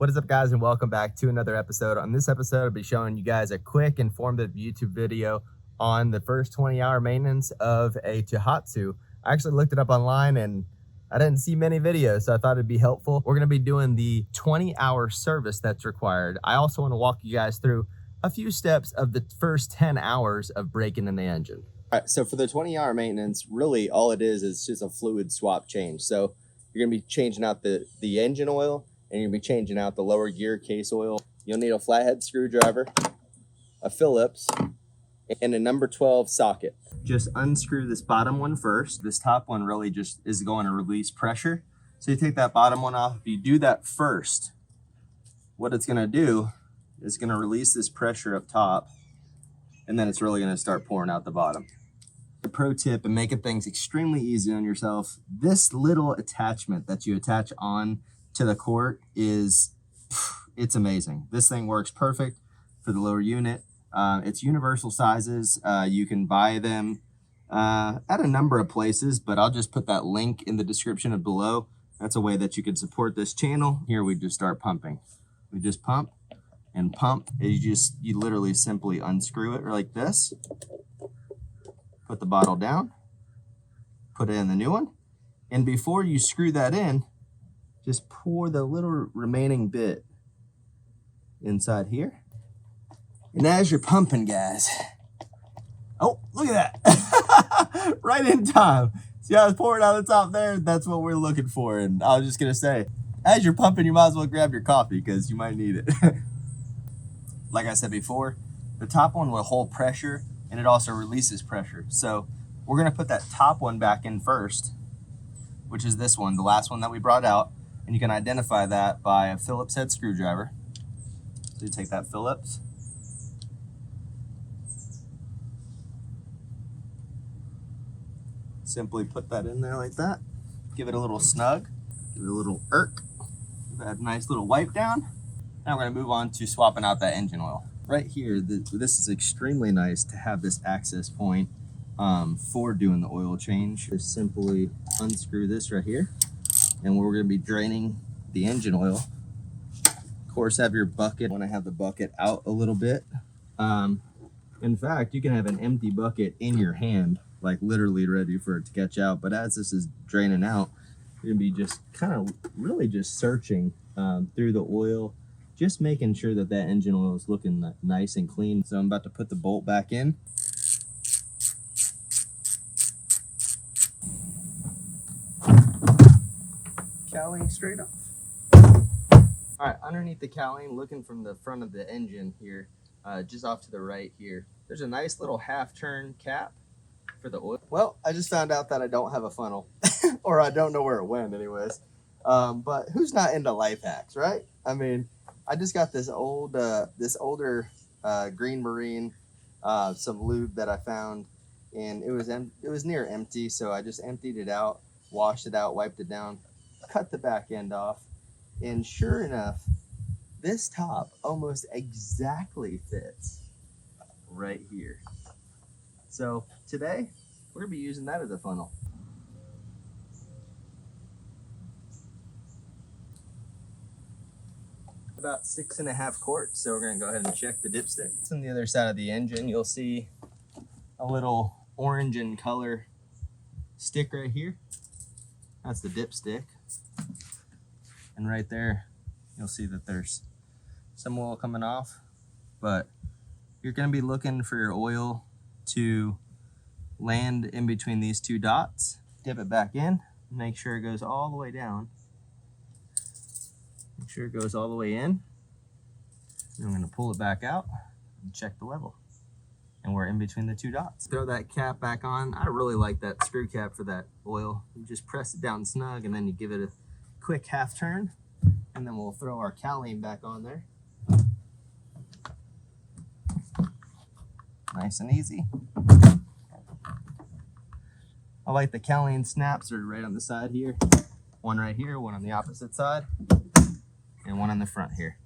What is up, guys, and welcome back to another episode. On this episode, I'll be showing you guys a quick informative YouTube video on the first 20-hour maintenance of a Tohatsu. I actually looked it up online and I didn't see many videos, so I thought it'd be helpful. We're gonna be doing the 20-hour service that's required. I also wanna walk you guys through a few steps of the first 10 hours of breaking in the engine. All right, so for the 20-hour maintenance, really all it is just a fluid swap change. So you're gonna be changing out the engine oil, and you're gonna be changing out the lower gear case oil. You'll need a flathead screwdriver, a Phillips, and a number 12 socket. Just unscrew this bottom one first. This top one really just is going to release pressure. So you take that bottom one off. If you do that first, what it's gonna do is gonna release this pressure up top, and then it's really gonna start pouring out the bottom. A pro tip in making things extremely easy on yourself, this little attachment that you attach on to the quart it's amazing. This thing works perfect for the lower unit. It's universal sizes. You can buy them at a number of places, but I'll just put that link in the description below. That's a way that you can support this channel. Here we just start pumping. We just pump and pump. You literally simply unscrew it like this. Put the bottle down, put it in the new one, and before you screw that in, just pour the little remaining bit inside here. And as you're pumping, guys, oh, look at that. Right in time. See how it's pouring out the top there? That's what we're looking for. And I was just gonna say, as you're pumping, you might as well grab your coffee because you might need it. Like I said before, the top one will hold pressure and it also releases pressure. So we're gonna put that top one back in first, which is this one, the last one that we brought out. And you can identify that by a Phillips head screwdriver. So you take that Phillips, simply put that in there like that. Give it a little snug, give it a little irk, give that a nice little wipe down. Now we're gonna move on to swapping out that engine oil. Right here, this is extremely nice to have this access point for doing the oil change. Just simply unscrew this right here, and we're gonna be draining the engine oil. Of course, have your bucket. Want to have the bucket out a little bit. In fact, you can have an empty bucket in your hand, like literally ready for it to catch out. But as this is draining out, you're gonna be just kind of really just searching through the oil, just making sure that that engine oil is looking nice and clean. So I'm about to put the bolt back in. Cowling straight off. All right, underneath the cowling, looking from the front of the engine here, just off to the right here, there's a nice little half-turn cap for the oil. Well, I just found out that I don't have a funnel, or I don't know where it went anyways. But who's not into life hacks, right? I mean, I just got this older Green Marine, some lube that I found, and it was near empty, so I just emptied it out, washed it out, wiped it down, cut the back end off, and sure enough, this top almost exactly fits right here. So today, we're gonna be using that as a funnel. About 6.5 quarts, so we're gonna go ahead and check the dipsticks. On the other side of the engine, you'll see a little orange in color stick right here. That's the dipstick. And right there, you'll see that there's some oil coming off, but you're gonna be looking for your oil to land in between these two dots. Dip it back in, make sure it goes all the way down. Make sure it goes all the way in. And I'm gonna pull it back out and check the level. And we're in between the two dots. Throw that cap back on. I really like that screw cap for that oil. You just press it down snug and then you give it a quick half turn, and then we'll throw our cowling back on there. Nice and easy. I like the cowling snaps are right on the side here. One right here, one on the opposite side, and one on the front here.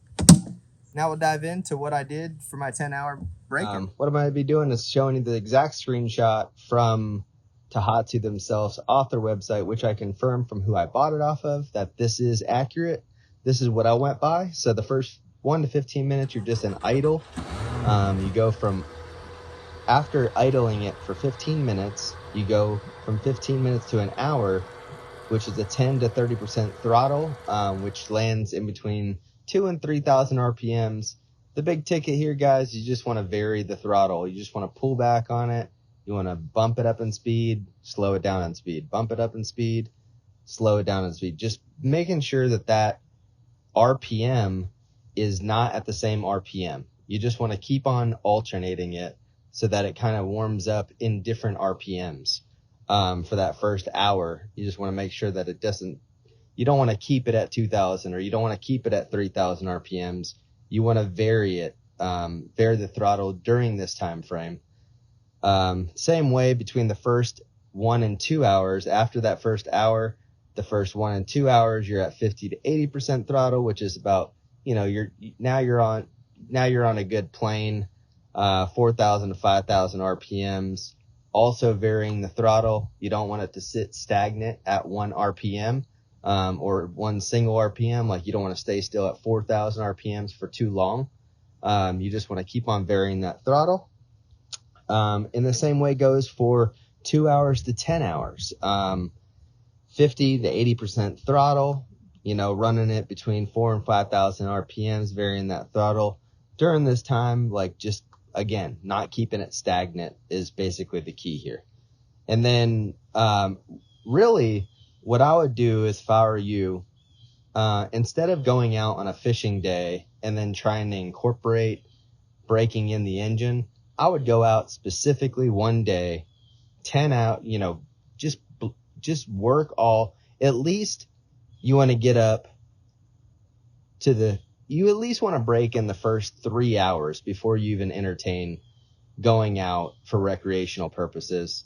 Now we'll dive into what I did for my 10-hour break-in. What I'm going to be doing is showing you the exact screenshot from Tohatsu themselves off their website, which I confirmed from who I bought it off of that this is accurate. this is what I went by. So the first 1 to 15 minutes, you're just in idle. You go from, after idling it for 15 minutes, you go from 15 minutes to an hour, which is a 10 to 30% throttle, which lands in between 2 and 3,000 RPMs. The big ticket here, guys, you just want to vary the throttle. You just want to pull back on it. You want to bump it up in speed, slow it down in speed, bump it up in speed, slow it down in speed. Just making sure that that RPM is not at the same RPM. You just want to keep on alternating it so that it kind of warms up in different RPMs. For that first hour, you just want to make sure that it doesn't, you don't want to keep it at 2,000 or you don't want to keep it at 3,000 RPMs. You want to vary it, vary the throttle during this time frame. Same way between the first 1 and 2 hours. After that first hour, the first 1 and 2 hours, you're at 50 to 80% throttle, which is about, now you're on a good plane, 4,000 to 5,000 RPMs. Also varying the throttle. You don't want it to sit stagnant at 1 RPM, or one single RPM. Like, you don't want to stay still at 4,000 RPMs for too long. You just want to keep on varying that throttle. In the same way goes for 2 hours to 10 hours. 50 to 80% throttle, running it between 4 and 5,000 RPMs, varying that throttle. During this time, like, just, again, not keeping it stagnant is basically the key here. And then, really, what I would do is, if I were you, instead of going out on a fishing day and then trying to incorporate breaking in the engine, I would go out specifically one day, 10 out, just work all, at least you want to get up to you at least want to break in the first 3 hours before you even entertain going out for recreational purposes.